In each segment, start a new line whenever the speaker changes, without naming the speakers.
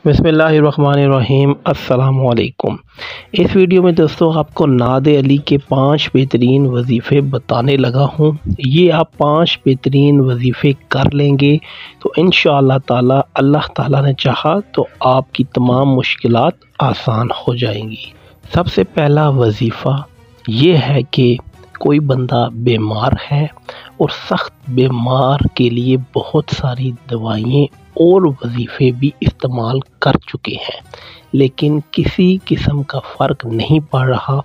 بسم اللہ الرحمن الرحیم۔ السلام علیکم۔ اس ویڈیو میں دوستوں آپ کو نعت علی کے 5 بہترین وظیفے بتانے لگا ہوں۔ یہ آپ 5 بہترین وظیفے کر لیں گے تو انشاءاللہ تعالی اللہ تعالیٰ نے چاہا تو آپ کی تمام مشکلات آسان ہو جائیں گی۔ سب سے پہلا وظیفہ یہ ہے کہ کوئی بندہ بیمار ہے اور سخت بیمار کے لیے بہت ساری دوائیں اور وظیفے بھی استعمال کر چکے ہیں لیکن کسی قسم کا فرق نہیں پڑ رہا،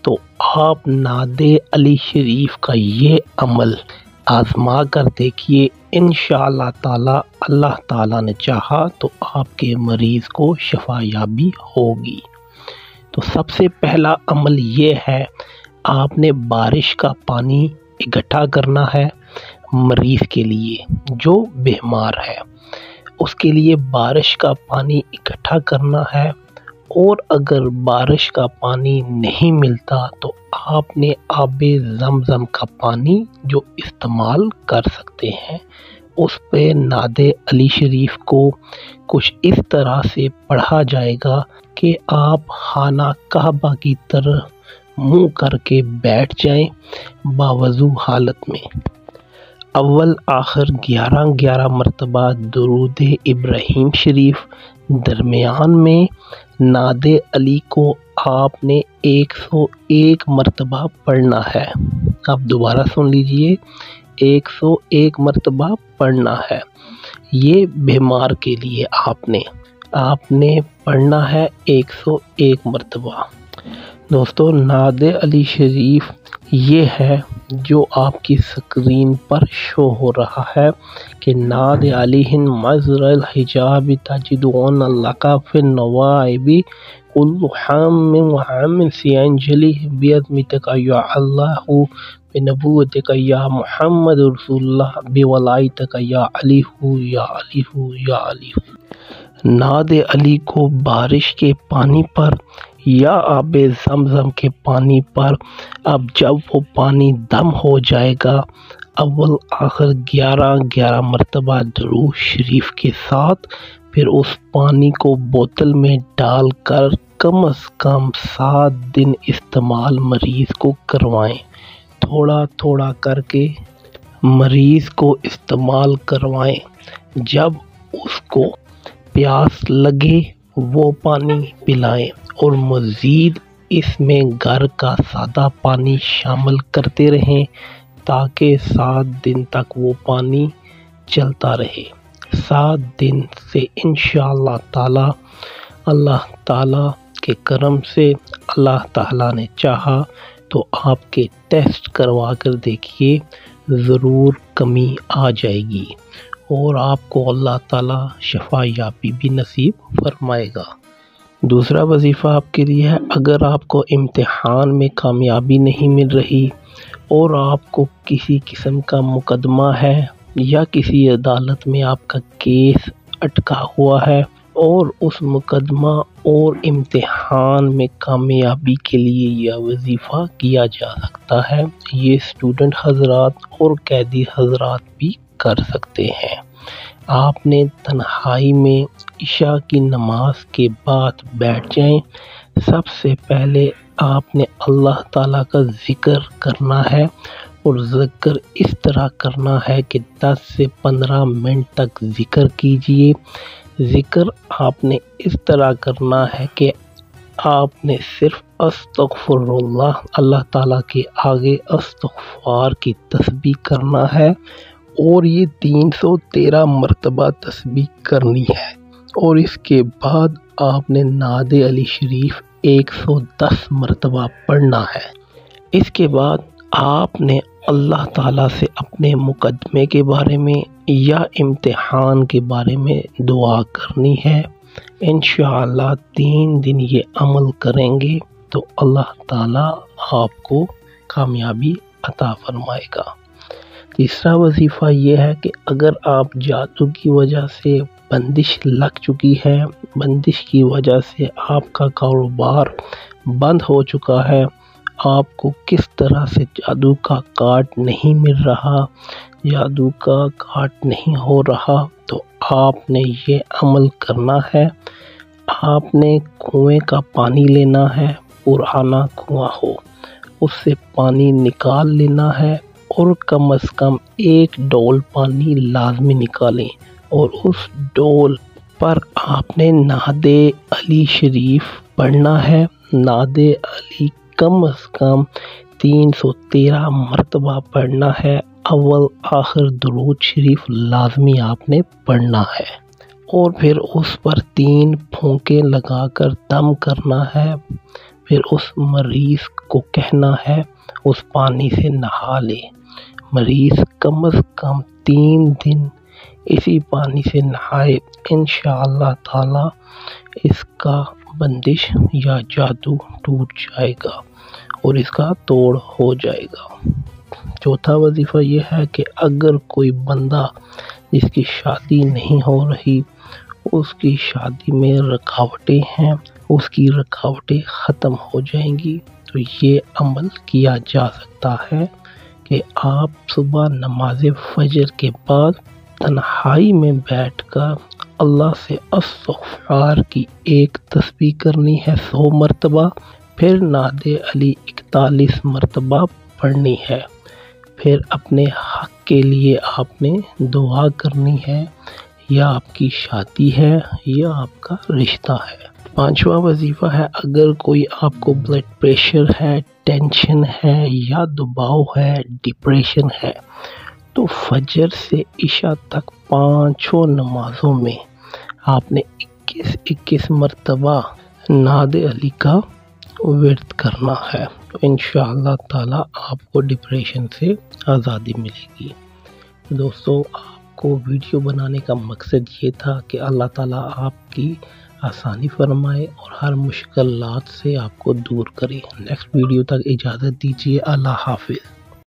تو آپ نعت علی شریف کا یہ عمل آزما کر دیکھیے۔ انشاءاللہ تعالی اللہ تعالیٰ نے چاہا تو آپ کے مریض کو شفا یابی ہوگی۔ تو سب سے پہلا عمل یہ ہے، آپ نے بارش کا پانی اکٹھا کرنا ہے مریض کے لیے جو بیمار ہے، اس کے لیے بارش کا پانی اکٹھا کرنا ہے۔ اور اگر بارش کا پانی نہیں ملتا تو آپ نے آب زمزم کا پانی جو استعمال کر سکتے ہیں، اس پہ نعت علی شریف کو کچھ اس طرح سے پڑھا جائے گا کہ آپ خانہ کعبہ کی طرف منہ کر کے بیٹھ جائیں باوضو حالت میں۔ اول آخر 11 مرتبہ درود ابراہیم شریف، درمیان میں نعت علی کو آپ نے 101 مرتبہ پڑھنا ہے۔ آپ دوبارہ سن لیجئے، 101 مرتبہ پڑھنا ہے۔ یہ بیمار کے لیے آپ نے پڑھنا ہے 101 مرتبہ۔ دوستو نعت علی شریف یہ ہے جو آپ کی سکرین پر شو ہو رہا ہے کہ نعت علیہ مظہر الحجاب تجدون لک فی النوائب کل حام وحام سینجلی بعظمتک یا اللہ بنبوتک یا محمد رسول اللہ بولایتک یا علی یا علی یا علی۔ نعت علی کو بارش کے پانی پر یا آب زمزم کے پانی پر اب جب وہ پانی دم ہو جائے گا، اول آخر 11 مرتبہ درود شریف کے ساتھ پھر اس پانی کو بوتل میں ڈال کر کم از کم 7 دن استعمال مریض کو کروائیں۔ تھوڑا تھوڑا کر کے مریض کو استعمال کروائیں۔ جب اس کو پیاس لگے وہ پانی پلائیں اور مزید اس میں گھر کا سادہ پانی شامل کرتے رہیں تاکہ 7 دن تک وہ پانی چلتا رہے۔ 7 دن سے انشاءاللہ تعالی اللہ تعالی کے کرم سے اللہ تعالی نے چاہا تو آپ کے ٹیسٹ کروا کر دیکھیے، ضرور کمی آ جائے گی اور آپ کو اللہ تعالی شفا یابی بھی نصیب فرمائے گا۔ دوسرا وظیفہ آپ کے لیے ہے، اگر آپ کو امتحان میں کامیابی نہیں مل رہی اور آپ کو کسی قسم کا مقدمہ ہے یا کسی عدالت میں آپ کا کیس اٹکا ہوا ہے اور اس مقدمہ اور امتحان میں کامیابی کے لیے یہ وظیفہ کیا جا سکتا ہے، یہ اسٹوڈنٹ حضرات اور قیدی حضرات بھی کر سکتے ہیں۔ آپ نے تنہائی میں عشاء کی نماز کے بعد بیٹھ جائیں۔ سب سے پہلے آپ نے اللہ تعالیٰ کا ذکر کرنا ہے اور ذکر اس طرح کرنا ہے کہ 10 سے 15 منٹ تک ذکر کیجئے۔ ذکر آپ نے اس طرح کرنا ہے کہ آپ نے صرف استغفر اللہ تعالیٰ کے آگے استغفار کی تسبیح کرنا ہے اور یہ 313 مرتبہ تسبیح کرنی ہے، اور اس کے بعد آپ نے نعت علی شریف 110 مرتبہ پڑھنا ہے۔ اس کے بعد آپ نے اللہ تعالیٰ سے اپنے مقدمے کے بارے میں یا امتحان کے بارے میں دعا کرنی ہے۔ انشاءاللہ 3 دن یہ عمل کریں گے تو اللہ تعالیٰ آپ کو کامیابی عطا فرمائے گا۔ تیسرا وظیفہ یہ ہے کہ اگر آپ جادو کی وجہ سے بندش لگ چکی ہے، بندش کی وجہ سے آپ کا کاروبار بند ہو چکا ہے، آپ کو کس طرح سے جادو کا کاٹ نہیں مل رہا، جادو کا کاٹ نہیں ہو رہا، تو آپ نے یہ عمل کرنا ہے آپ نے کنویں کا پانی لینا ہے، پرانا کنواں ہو، اس سے پانی نکال لینا ہے اور کم از کم 1 ڈول پانی لازمی نکالیں، اور اس ڈول پر آپ نے نعت علی شریف پڑھنا ہے۔ نعت علی کم از کم 313 مرتبہ پڑھنا ہے۔ اول آخر درود شریف لازمی آپ نے پڑھنا ہے، اور پھر اس پر 3 پھونکے لگا کر دم کرنا ہے۔ پھر اس مریض کو کہنا ہے اس پانی سے نہا لے۔ مریض کم از کم 3 دن اسی پانی سے نہائے، انشاءاللہ تعالی اس کا بندش یا جادو ٹوٹ جائے گا اور اس کا توڑ ہو جائے گا۔ چوتھا وظیفہ یہ ہے کہ اگر کوئی بندہ جس کی شادی نہیں ہو رہی، اس کی شادی میں رکاوٹیں ہیں، اس کی رکاوٹیں ختم ہو جائیں گی، تو یہ عمل کیا جا سکتا ہے کہ آپ صبح نماز فجر کے بعد تنہائی میں بیٹھ کر اللہ سے استغفار کی 1 تسبیح کرنی ہے 100 مرتبہ، پھر نعت علی 41 مرتبہ پڑھنی ہے، پھر اپنے حق کے لیے آپ نے دعا کرنی ہے، یا آپ کی شادی ہے یا آپ کا رشتہ ہے۔ 5واں وظیفہ ہے اگر کوئی آپ کو بلڈ پریشر ہے، ٹینشن ہے یا دباؤ ہے، ڈپریشن ہے، تو فجر سے عشاء تک 5 نمازوں میں آپ نے 21 مرتبہ نعت علی کا ورد کرنا ہے، تو انشاءاللہ تعالی آپ کو ڈپریشن سے آزادی ملے گی۔ دوستو، آپ کو ویڈیو بنانے کا مقصد یہ تھا کہ اللہ تعالیٰ آپ کی آسانی فرمائے اور ہر مشکلات سے آپ کو دور کرے۔ نیکسٹ ویڈیو تک اجازت دیجیے۔ اللہ حافظ۔